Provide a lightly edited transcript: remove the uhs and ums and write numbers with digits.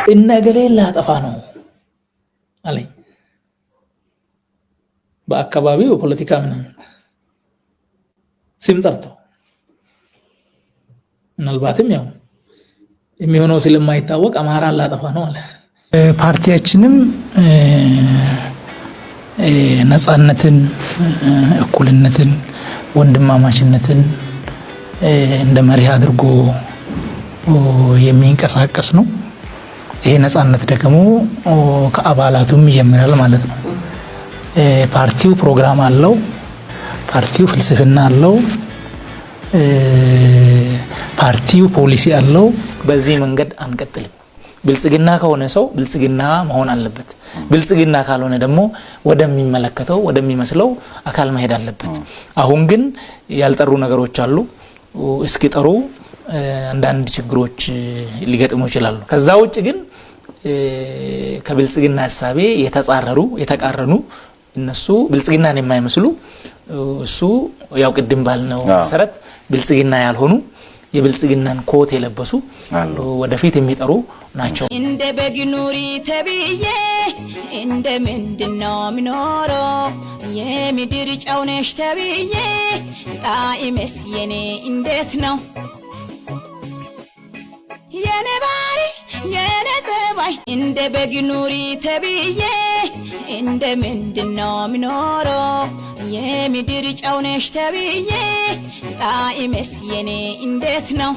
እነገሌ ላጠፋ ነው አለኝ። በአካባቢው ፖለቲካ ምናምን ስም ጠርተው ምናልባትም ያው የሚሆነው ስለማይታወቅ አማራን ላጠፋ ነው አለ። ፓርቲያችንም ነጻነትን፣ እኩልነትን፣ ወንድማማችነትን እንደ መሪ አድርጎ የሚንቀሳቀስ ነው። ይሄ ነጻነት ደግሞ ከአባላቱም ይጀምራል ማለት ነው። ፓርቲው ፕሮግራም አለው፣ ፓርቲው ፍልስፍና አለው፣ ፓርቲው ፖሊሲ አለው። በዚህ መንገድ አንቀጥልም። ብልጽግና ከሆነ ሰው ብልጽግና መሆን አለበት። ብልጽግና ካልሆነ ደግሞ ወደሚመለከተው ወደሚመስለው አካል መሄድ አለበት። አሁን ግን ያልጠሩ ነገሮች አሉ። እስኪጠሩ አንዳንድ ችግሮች ሊገጥሙ ይችላሉ። ከዛ ውጭ ግን ከብልጽግና ሐሳቤ የተቃረኑ እነሱ ብልጽግናን የማይመስሉ እሱ ያው ቅድም ባልነው መሰረት ብልጽግና ያልሆኑ የብልጽግናን ኮት የለበሱ ወደፊት የሚጠሩ ናቸው። እንደ በግኑሪ ተብዬ እንደ ምንድነው ምኖረው የምድር ጨው ነሽ ተብዬ ጣዕምስ የኔ እንዴት ነው የኔ ባሪ የኔ ሰባይ እንደ በግኑሪ ተብዬ እንደ ምንድነው ምኖረው የምድር ጨው ነሽ ተብዬ ጣዕምስ የኔ እንዴት ነው